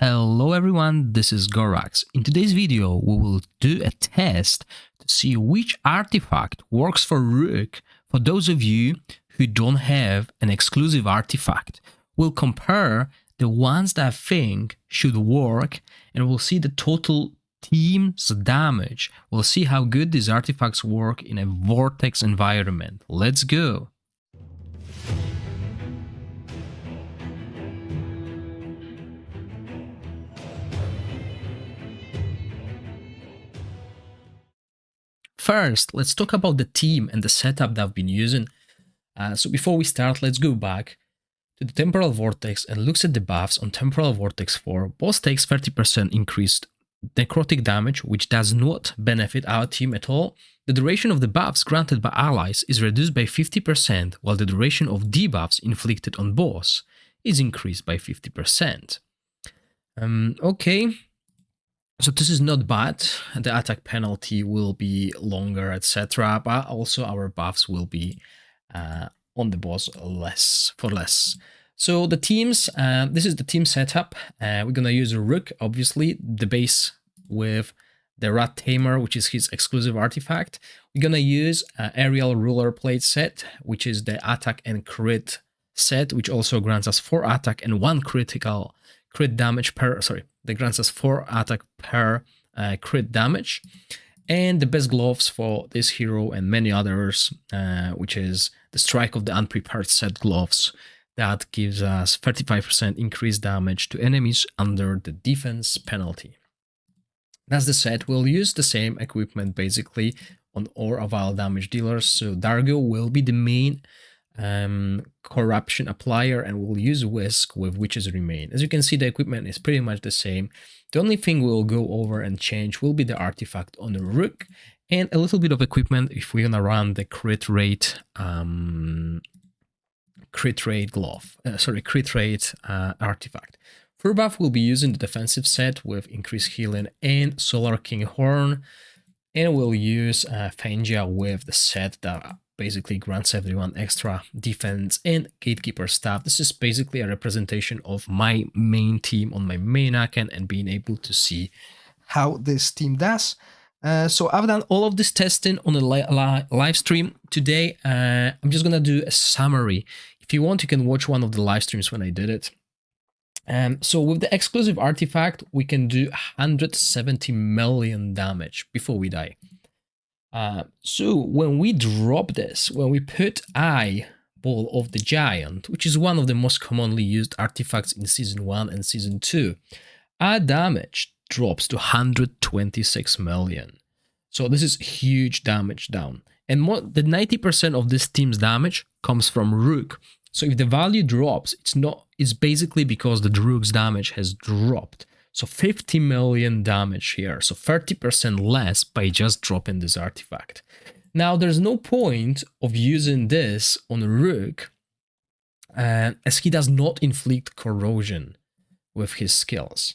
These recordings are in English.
Hello everyone, this is Gorax. In today's video, we will do a test to see which artifact works for Rook for those of you who don't have an exclusive artifact. We'll compare the ones that I think should work and we'll see the total team's damage. We'll see how good these artifacts work in a Vortex environment. Let's go! First, let's talk about the team and the setup that I've been using. So before we start, let's go back to the Temporal Vortex and look at the buffs on Temporal Vortex 4. Boss takes 30% increased necrotic damage, which does not benefit our team at all. The duration of the buffs granted by allies is reduced by 50%, while the duration of debuffs inflicted on boss is increased by 50%. Okay. So this is not bad. The attack penalty will be longer, etc. But also our buffs will be on the boss for less. So the teams, this is the team setup. We're gonna use Rook, obviously, the base with the Rat Tamer, which is his exclusive artifact. We're gonna use Aerial Ruler Plate set, which is the attack and crit set, which also grants us 4 attack and 1 critical crit damage per, that grants us 4 attack per crit damage. And the best gloves for this hero and many others, which is the Strike of the Unprepared set gloves, that gives us 35% increased damage to enemies under the defense penalty. That's the set. We'll use the same equipment basically on all of our damage dealers. So Dargo will be the main corruption applier, and we'll use Whisk with Witches Remain. As you can see, the equipment is pretty much the same. The only thing we'll go over and change will be the artifact on the Rook and a little bit of equipment if we're gonna run the crit rate artifact. For buff, we'll be using the defensive set with increased healing and Solar King Horn, and we'll use Fangia with the set that basically grants everyone extra defense and gatekeeper staff. This is basically a representation of my main team on my main account and being able to see how this team does. So I've done all of this testing on a live stream today. I'm just gonna do a summary. If you want, you can watch one of the live streams when I did it. So with the exclusive artifact, we can do 170 million damage before we die. So when we drop this, when we put Eyeball of the Giant, which is one of the most commonly used artifacts in Season 1 and Season 2, our damage drops to 126 million. So this is huge damage down. And the 90% of this team's damage comes from Rook. So if the value drops, it's basically because the Rook's damage has dropped. So 50 million damage here, so 30% less by just dropping this artifact. Now, there's no point of using this on Rook as he does not inflict corrosion with his skills.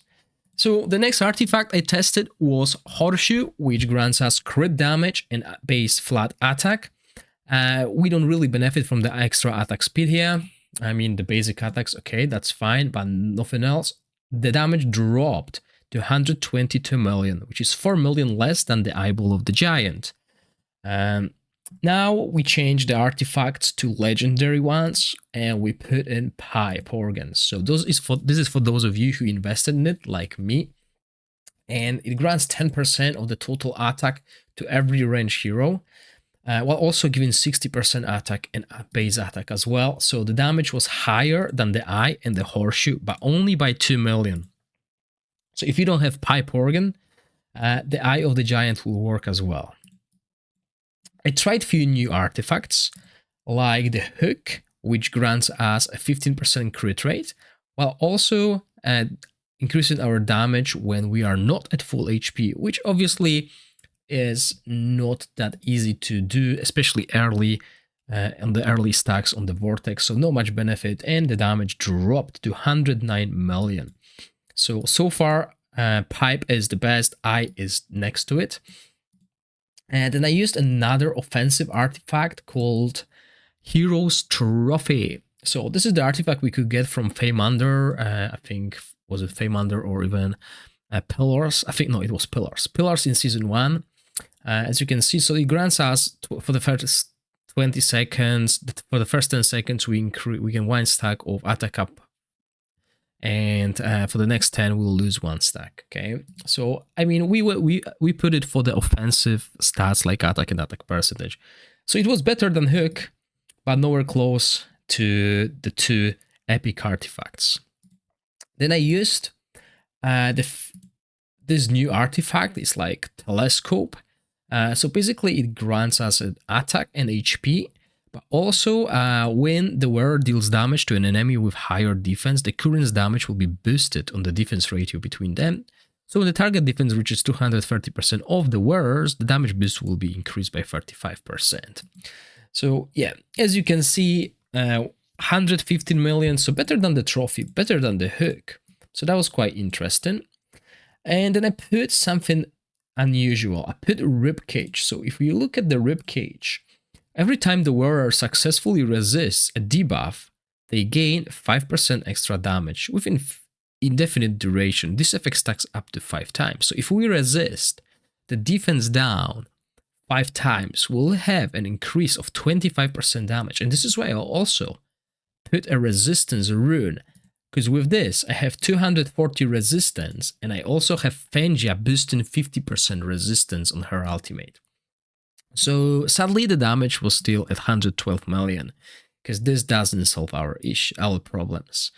So the next artifact I tested was Horseshoe, which grants us crit damage and base flat attack. We don't really benefit from the extra attack speed here. I mean, the basic attacks, okay, that's fine, but nothing else. The damage dropped to 122 million, which is 4 million less than the Eyeball of the Giant. Now we change the artifacts to legendary ones, and we put in Pipe Organs. So this is for those of you who invested in it, like me. And it grants 10% of the total attack to every ranged hero, while also giving 60% attack and base attack as well. So the damage was higher than the Eye and the Horseshoe, but only by 2 million. So if you don't have Pipe Organ, the Eye of the Giant will work as well. I tried a few new artifacts, like the Hook, which grants us a 15% crit rate, while also increasing our damage when we are not at full HP, which obviously is not that easy to do, especially early on the early stacks on the Vortex, so not much benefit, and the damage dropped to 109 million. So far, Pipe is the best, Eye is next to it. And then I used another offensive artifact called Hero's Trophy. So this is the artifact we could get from Feymander, I think was it Famander or even Pillars? I think, no, it was Pillars. Pillars in Season 1. As you can see, so it grants us, for the first 20 seconds, for the first 10 seconds, we gain 1 stack of attack up. And for the next 10, we'll lose 1 stack, okay? So, I mean, we put it for the offensive stats like attack and attack percentage. So it was better than Hook, but nowhere close to the 2 epic artifacts. Then I used this new artifact. It's like Telescope. So basically it grants us an attack and HP, but also when the wearer deals damage to an enemy with higher defense, the current's damage will be boosted on the defense ratio between them. So when the target defense reaches 230% of the wearers, the damage boost will be increased by 35%. So yeah, as you can see, 115 million, so better than the trophy, better than the Hook. So that was quite interesting. And then I put something unusual. I put a rib cage. So if we look at the rib cage, every time the wearer successfully resists a debuff, they gain 5% extra damage within indefinite duration. This effect stacks up to 5 times. So if we resist the defense down 5 times, we'll have an increase of 25% damage. And this is why I'll also put a resistance rune, because with this I have 240 resistance, and I also have Fangia boosting 50% resistance on her ultimate. So sadly the damage was still at 112 million, because this doesn't solve our problems.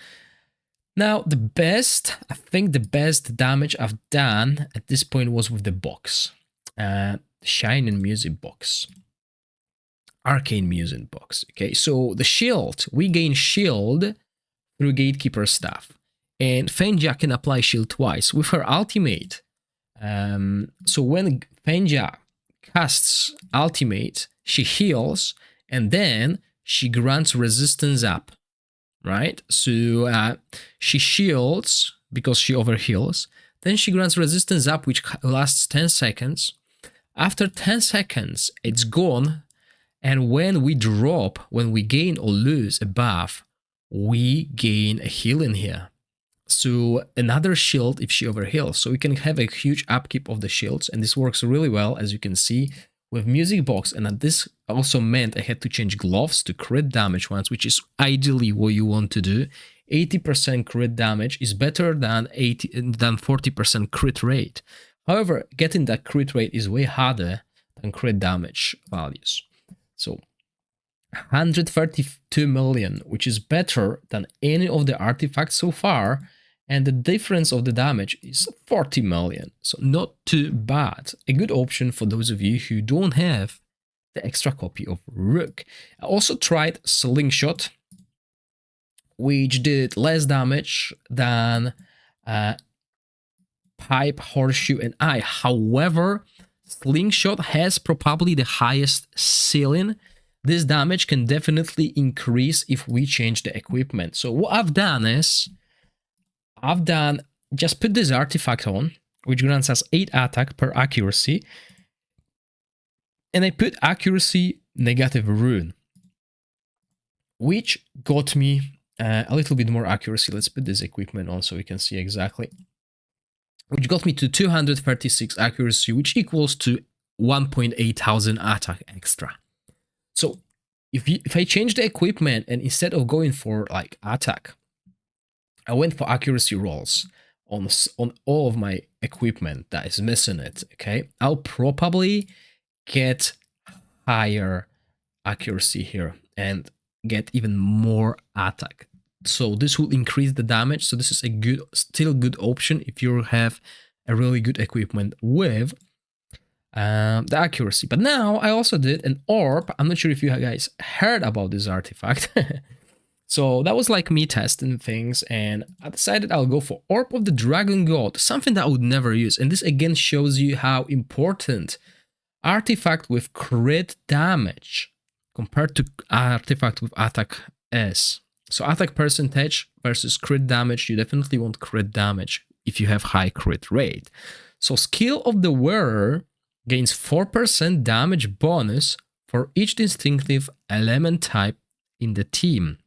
Now I think the best damage I've done at this point was with the box. Shining Music box. Arcane Music box. Okay, so the shield, we gain shield through Gatekeeper staff, and Fangia can apply shield twice with her ultimate. So when Fangia casts ultimate, she heals, and then she grants resistance up, right? So she shields because she overheals, then she grants resistance up, which lasts 10 seconds. After 10 seconds, it's gone, and when we drop, when we gain or lose a buff, we gain a healing here. So another shield if she overheals. So we can have a huge upkeep of the shields, and this works really well, as you can see, with Music Box. And this also meant I had to change gloves to crit damage ones, which is ideally what you want to do. 80% crit damage is better than 40% crit rate. However, getting that crit rate is way harder than crit damage values. So 132 million, which is better than any of the artifacts so far, and the difference of the damage is 40 million. So not too bad. A good option for those of you who don't have the extra copy of Rook. I also tried Slingshot, which did less damage than Pipe, Horseshoe, and Eye. However, Slingshot has probably the highest ceiling. This damage can definitely increase if we change the equipment. So what I've done is, just put this artifact on, which grants us 8 attack per accuracy, and I put accuracy negative rune, which got me a little bit more accuracy. Let's put this equipment on so we can see exactly. Which got me to 236 accuracy, which equals to 1,800 attack extra. So if I change the equipment, and instead of going for like attack, I went for accuracy rolls on all of my equipment that is missing it, okay, I'll probably get higher accuracy here and get even more attack. So this will increase the damage. So this is a still good option if you have a really good equipment with the accuracy. But now I also did an orb. I'm not sure if you guys heard about this artifact. So that was like me testing things, and I decided I'll go for Orb of the Dragon God, something that I would never use. And this again shows you how important artifact with crit damage compared to artifact with attack is. So attack percentage versus crit damage, you definitely want crit damage if you have high crit rate. So Skill of the Wearer gains 4% damage bonus for each distinctive element type in the team.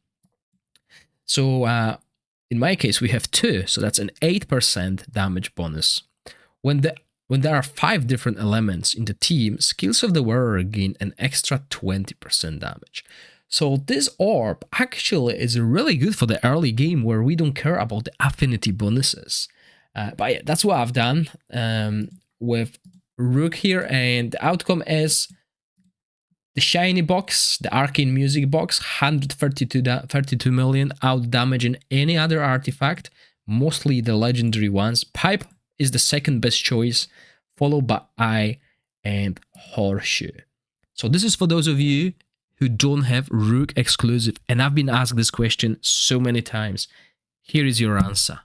So in my case, we have 2, so that's an 8% damage bonus. When there are 5 different elements in the team, skills of the wearer gain an extra 20% damage. So this orb actually is really good for the early game where we don't care about the affinity bonuses. But yeah, that's what I've done with Rook here, and the outcome is the shiny box, the arcane music box, 132 million, out damaging any other artifact, mostly the legendary ones. Pipe is the second best choice, followed by Eye and Horseshoe. So this is for those of you who don't have Rook exclusive, and I've been asked this question so many times. Here is your answer.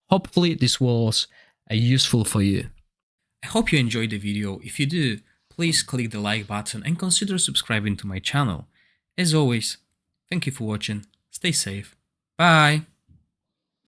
Hopefully this was useful for you. I hope you enjoyed the video. If you do, please click the like button and consider subscribing to my channel. As always, thank you for watching, stay safe, bye!